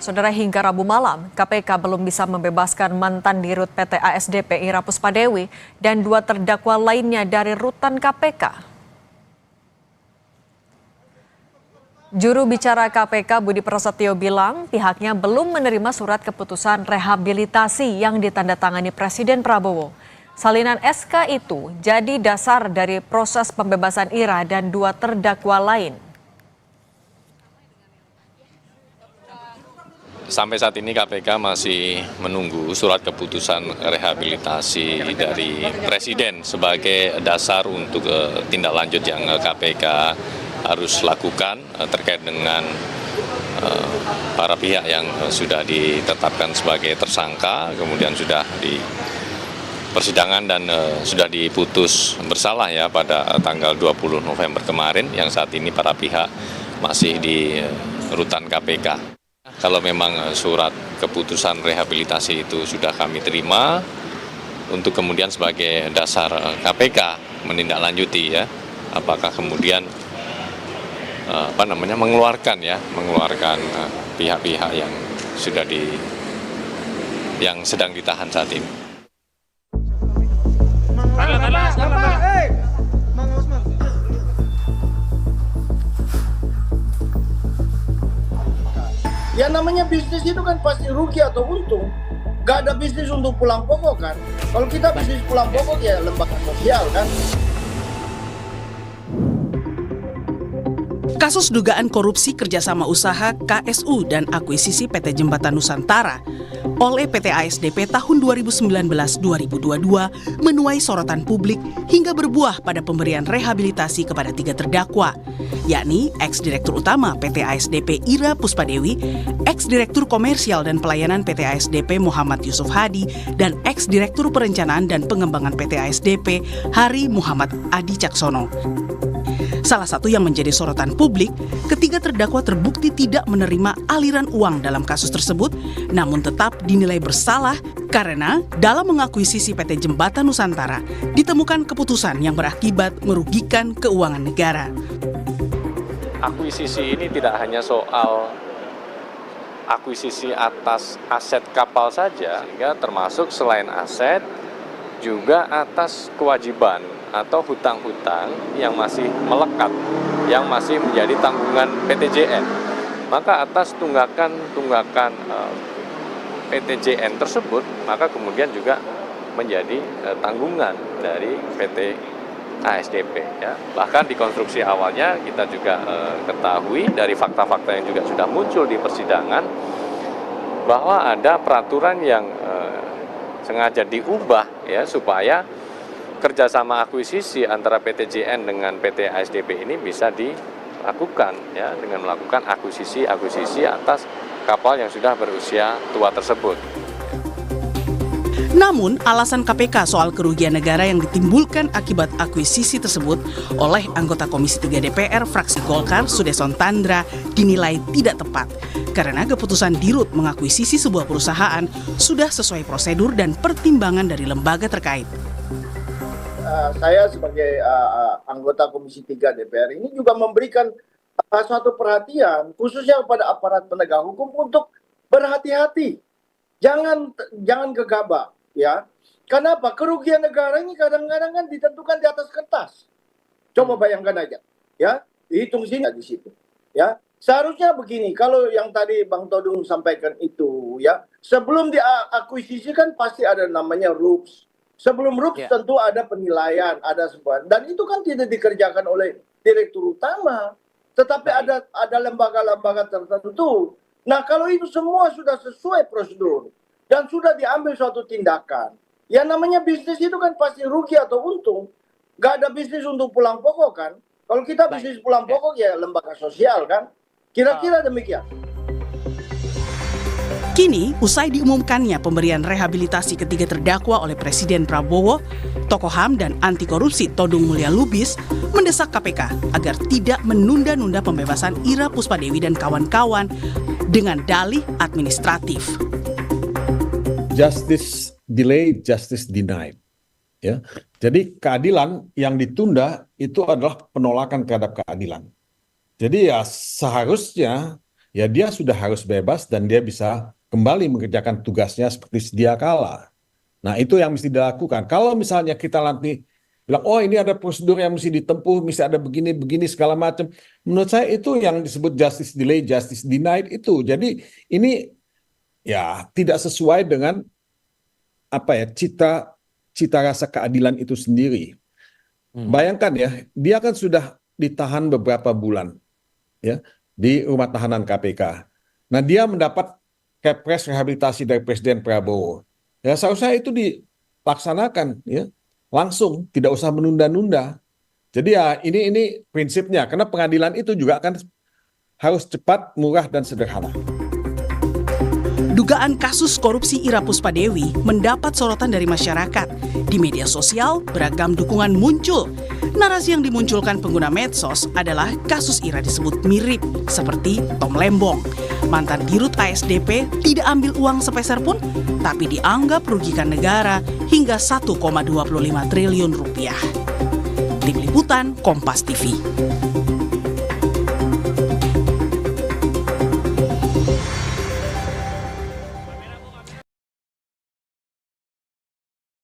Saudara, hingga Rabu malam, KPK belum bisa membebaskan mantan dirut PT ASDP Ira Puspadewi dan 2 terdakwa lainnya dari rutan KPK. Juru bicara KPK Budi Prasetyo bilang pihaknya belum menerima surat keputusan rehabilitasi yang ditandatangani Presiden Prabowo. Salinan SK itu jadi dasar dari proses pembebasan Ira dan 2 terdakwa lain. Sampai saat ini KPK masih menunggu surat keputusan rehabilitasi dari Presiden sebagai dasar untuk tindak lanjut yang KPK harus lakukan terkait dengan para pihak yang sudah ditetapkan sebagai tersangka, kemudian sudah di persidangan dan sudah diputus bersalah ya pada tanggal 20 November kemarin, yang saat ini para pihak masih di rutan KPK. Kalau memang surat keputusan rehabilitasi itu sudah kami terima untuk kemudian sebagai dasar KPK menindaklanjuti ya, apakah kemudian mengeluarkan pihak-pihak yang sudah yang sedang ditahan saat ini. Ya namanya bisnis itu kan pasti rugi atau untung. Gak ada bisnis untuk pulang pokok kan. Kalau kita bisnis pulang pokok ya lembaga sosial kan. Kasus dugaan korupsi kerjasama usaha KSU dan akuisisi PT Jembatan Nusantara oleh PT ASDP tahun 2019-2022 menuai sorotan publik hingga berbuah pada pemberian rehabilitasi kepada 3 terdakwa, yakni ex-direktur utama PT ASDP Ira Puspadewi, ex-direktur komersial dan pelayanan PT ASDP Muhammad Yusuf Hadi, dan ex-direktur perencanaan dan pengembangan PT ASDP Hari Muhammad Adi Caksono. Salah satu yang menjadi sorotan publik, ketiga terdakwa terbukti tidak menerima aliran uang dalam kasus tersebut, namun tetap dinilai bersalah karena dalam mengakuisisi PT Jembatan Nusantara ditemukan keputusan yang berakibat merugikan keuangan negara. Akuisisi ini tidak hanya soal akuisisi atas aset kapal saja, sehingga termasuk selain aset juga atas kewajiban atau hutang-hutang yang masih melekat, yang masih menjadi tanggungan PTJN. Maka atas tunggakan PTJN tersebut, maka kemudian juga menjadi tanggungan dari PT ASDP. Ya. Bahkan di konstruksi awalnya kita juga ketahui dari fakta-fakta yang juga sudah muncul di persidangan, bahwa ada peraturan yang sengaja diubah ya supaya kerjasama akuisisi antara PTJN dengan PT ASDP ini bisa dilakukan ya dengan melakukan akuisisi atas kapal yang sudah berusia tua tersebut. Namun, alasan KPK soal kerugian negara yang ditimbulkan akibat akuisisi tersebut oleh anggota Komisi 3 DPR fraksi Golkar Sudesson Tandra dinilai tidak tepat karena keputusan dirut mengakuisisi sebuah perusahaan sudah sesuai prosedur dan pertimbangan dari lembaga terkait. Saya sebagai anggota Komisi 3 DPR ini juga memberikan suatu perhatian khususnya kepada aparat penegak hukum untuk berhati-hati, jangan gegabah ya. Kenapa? Kerugian negara ini kadang-kadang kan ditentukan di atas kertas. Coba bayangkan aja ya, dihitung sini di situ ya. Seharusnya begini, kalau yang tadi Bang Todung sampaikan itu ya, sebelum diakuisisi kan pasti ada namanya RUPS. Sebelum RUPS tentu ada penilaian, ada sebuah, dan itu kan tidak dikerjakan oleh direktur utama, tetapi ada lembaga-lembaga tertentu. Nah, kalau itu semua sudah sesuai prosedur dan sudah diambil suatu tindakan, ya namanya bisnis itu kan pasti rugi atau untung. Gak ada bisnis untuk pulang pokok kan. Kalau kita bisnis pulang pokok ya lembaga sosial kan. Kira-kira demikian. Kini, usai diumumkannya pemberian rehabilitasi ketiga terdakwa oleh Presiden Prabowo, tokoh HAM dan anti korupsi Todung Mulya Lubis mendesak KPK agar tidak menunda-nunda pembebasan Ira Puspadewi dan kawan-kawan dengan dalih administratif. Justice delayed, justice denied. Ya. Jadi keadilan yang ditunda itu adalah penolakan terhadap keadilan. Jadi ya seharusnya ya dia sudah harus bebas dan dia bisa kembali mengerjakan tugasnya seperti sedia kala. Nah, itu yang mesti dilakukan. Kalau misalnya kita nanti bilang, oh ini ada prosedur yang mesti ditempuh, mesti ada begini-begini segala macam. Menurut saya itu yang disebut justice delay, justice denied itu. Jadi ini ya tidak sesuai dengan cita rasa keadilan itu sendiri. Bayangkan ya, dia kan sudah ditahan beberapa bulan ya di rumah tahanan KPK. Nah, dia mendapat kepres rehabilitasi dari Presiden Prabowo. Ya seharusnya itu dilaksanakan ya langsung, tidak usah menunda-nunda. Jadi ya ini prinsipnya, karena pengadilan itu juga akan harus cepat, murah dan sederhana. Dugaan kasus korupsi Ira Puspadewi mendapat sorotan dari masyarakat. Di media sosial, beragam dukungan muncul. Narasi yang dimunculkan pengguna medsos adalah kasus Ira disebut mirip seperti Tom Lembong. Mantan dirut ASDP tidak ambil uang sepeser pun, tapi dianggap merugikan negara hingga 1,25 triliun rupiah. Tim Liputan Kompas TV.